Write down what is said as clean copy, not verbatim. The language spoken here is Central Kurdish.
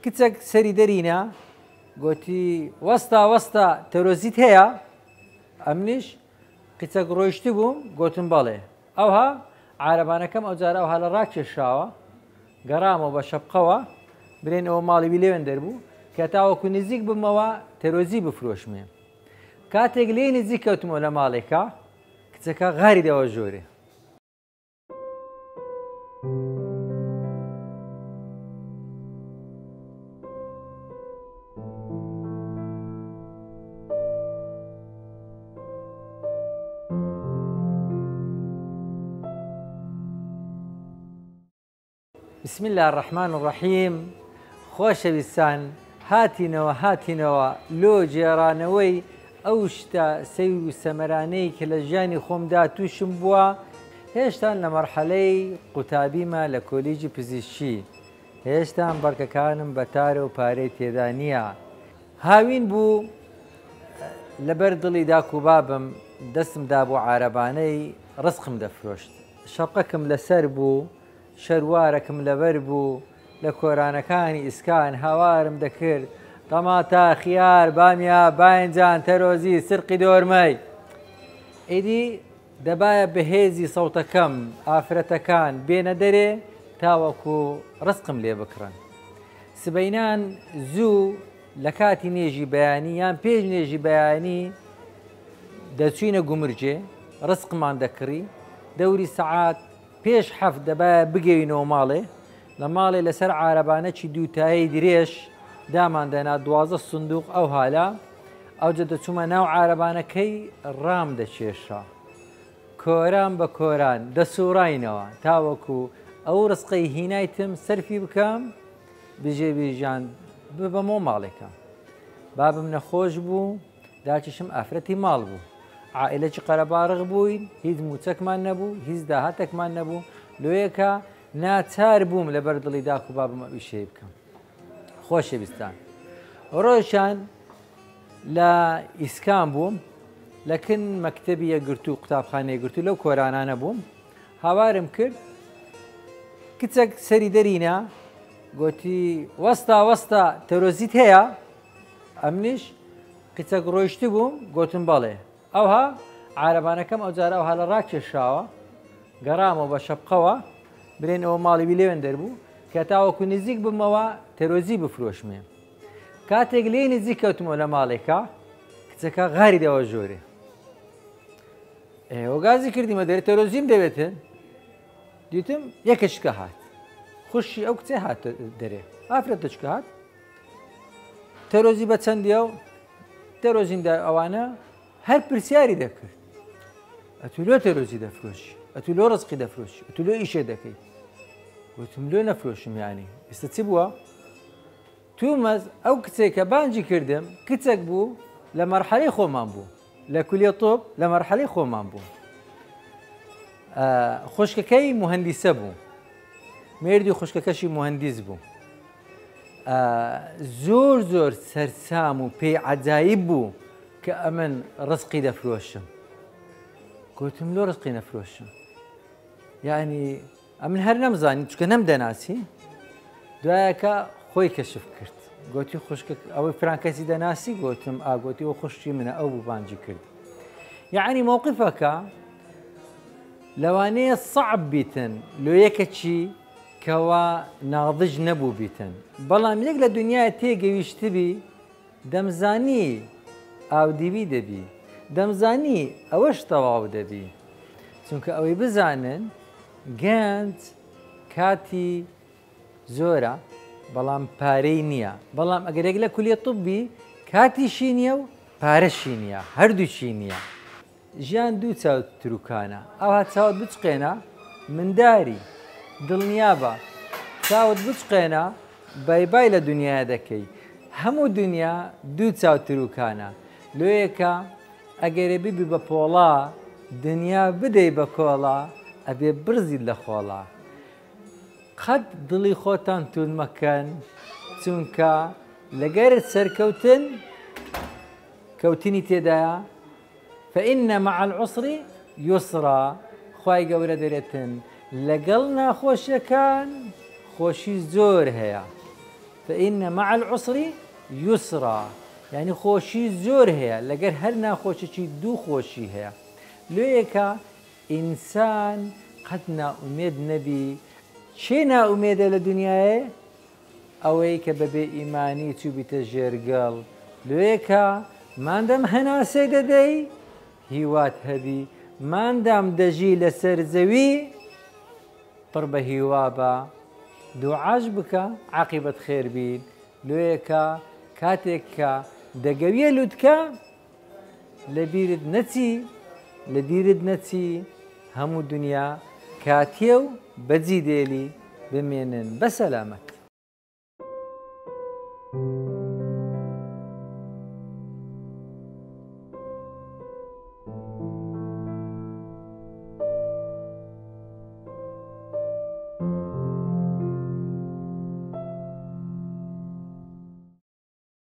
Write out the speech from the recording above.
کچەک سەری دەرینە گوتی وەستا وەستا تەرۆزیت هەیە؟ ئەمنیش کچەک ڕۆیشتی بووم گوتم بەڵێ. ئەوها عارەبانەکەم ئەو جارە ئەوها لە ڕاکێشاوە گەڕامەوە بە شەپقەوە برێن ئەوە ماڵی لێوێن دەربوو کە تاوەکو نزیک بمەوە تەرۆزی بفرۆشمێ. کاتێک لێ نزیک کەوتمەوە لە ماڵێکە کچەکە غاری دەوە ژۆرێ. بسم الله الرحمن الرحیم. خۆشەویستان هاتینەوە لۆ جێرانەوەی ئەو شتە سەیر و سەمەرانەی کە لە ژیانی خۆمدا تووشم بووە. هێشتان لە مەرحەلەی قوتابیمە لە کۆلیجی پزیشکی، هێشتان بەڕکەکانم بەتارە و پارەی تێدا نییە. هاوین بوو لەبەر دڵی داک و بابم دەستمدا بۆ عارەبانەی ڕزقم دەفرۆشت. شەپقەکەم لەسەر بوو، شەروارەکەم لەبەر بوو، لە کۆرانەکانی ئیسکان هاوارم دەکرد تەماتە، خیار، بامیا، باینجان، تەرۆزی، سرقی دۆرمەی. ئیدی دەبایە بەهێزی سەوتەکەم ئافرەتەکان بێنە دەرێ تاوەکو ڕزقم لێ بکڕن. سبەینان زوو لە کاتی نێژی بەیانی یان پێش نێژی بەیانی دەچوینە گومرجێ ڕزقمان دەکڕی. دەوری سەعات پێش حەفت دەبایە بگەینەوە ماڵێ. لە ماڵێ لەسەر عارەبانەکی دووتایی درێژ دامان دەنا 12 سندوق ئەو هالا. ئەوجە دەچوومە ناو عارەبانەکەی ڕام دەچێشە، کۆران بە کۆران دەسوڕاینەوە تاوەکو ئەو ڕزقەی هینایتم سەرفی بکەم بژێبیژان ببەمەوە ماڵێکە. بابم نەخۆش بوو، داچشم ئافرەتی ماڵ بوو، عائلەی قەرەباڕق بووین، هیچ موچەکمان نەبوو، هیچ داهاتێکمان نەبوو. لۆیەکە ناچار بووم لەبەر دڵی داک و بابم ئەویشەیە بکەم. خۆشەویستان ڕۆژان لە ئیسکان بووم، لەکن مەکتەبی یەکگرتو و قوتابخانەی یەکگرتو لەو کۆرانانە بووم. هاوارم کرد کچەک سەری دەرینە گوتی وەستا وەستا تەرۆزیت هەیە؟ ئەمنیش کچەک ڕۆیشتی بووم گوتم بەڵێ. ئەوها عارەبانەکەم ئەو جارە ئەوها لە ڕاکێشاوە گەڕامەوە بە شەپقەوە برێن ئەوە ماڵی لێوێن دەربوو کە تاوەکو نزیک بمەوە تەرۆزی بفرۆشمێ. کاتێک لێ نزیک کەوتمەوە لە ماڵێکە کچەکە غاری دەوە ژۆرێ. ئێوەگازی کردیمە دەرێ تەرۆزیم دەوێتن. دیتم یەکەشکە هات، خوشی ئەو کچێ هات دەرێ، ئافرەتەچکە هات تەرۆزی بە چەندیە و تەرۆزیمدا ئەوانە هەر پرسیاری دەکرد ئەتو لۆ تەرۆزی دەفرۆشی، ئەتو لۆ ڕزقی دەفرۆشی، ئەتو لۆ ئیشێ دەکەی؟ گوتم لۆ نەفرۆشم. یانی ئێستا چی بووە؟ تومەز ئەو کچێکە بانجی کردم کچێک بوو لە مەرحەلەی خۆمان بوو، لە کولیە تۆپ لە مەرحەلەی خۆمان بوو. خوشکەکەی موهەندیسە بوو، مێردی خوشکەکەشی موهەندیس بوو. زۆر زۆر سەرسام و پێی عەجایب بوو کە ئەمن ڕزقی دەفرۆشم. گوتم لۆ ڕزقی نەفرۆشم، یعنی ئەمن هەر نەمزانی چکە نەمدەناسی. دوایەکە خۆی کەشف کرد، گوتی خوشکە ئەوەی فرانکەسی دەناسی؟ گوتم ئاگوتی ئەو خوشکی منە، ئەو بوو بانجی کرد. یعنی مووقفەکە لەوانەیە سەعب بیتن لۆ یەکەچی کەوا ناضج نەبوو بیتن، بەڵام یەک لە دنیای تێگەویشتبی دەمزانی ئاودیوی دەبی، دەمزانی ئەوەش تەواو دەبی. چونکە ئەوەی بزانن گەنج کاتی زۆرە بەڵام پارەی نییە. بەڵام ئەگەرێک لە کولیە طبی کاتیشی نییە و پارەشی نییە، هەردووچی نییە. ژیان دوو چاوت تروکانە، ئەوها چاوت بچقێنە منداری دڵنیابە، چاوت بچقێنە بای لە دنیا دەکەی. هەموو دنیا دوو چاو تروکانە. لۆیەکە ئەگەرێ بیبی بە پۆڵا دنیا بدەی بە کۆڵا ئەبێ برزیت لە خۆڵا. قەت دڵی خۆتان تون مەکەن، چونکە لەگەرت سەرکەوتن کەوتنی تێدایە. فإن مع العسر يسرا. خوای گەورە دەرێتن لەگەڵ ناخۆشیەکان خۆشی زۆر هەیە. فإن مع العسر يسرا يعني خۆشی زۆر هەیە لەگەر هەر ناخۆشیی دوو خۆشی هەیە لێیەکە ئینسان قەت ناومێد نەبی چێ ناومێدە لە دنیاە ئەوەی کە بەبێ ئیمانی چوبیتە ژێرگەڵ لێیەکە مادەم هەناسەی دەدەی هیوات هەبی مادام دەژی لەسەر زەوی پڕ بە هیوا بە دوعاش بکە عاقبەت خێر بین لێیەکە کاتێک کە دەگەویە لووتکە لە بیرت نەچی لە بیرت نەچی هەموو دنیا کاتێ و بەجی دێلی بمێنن بە سەلامەت.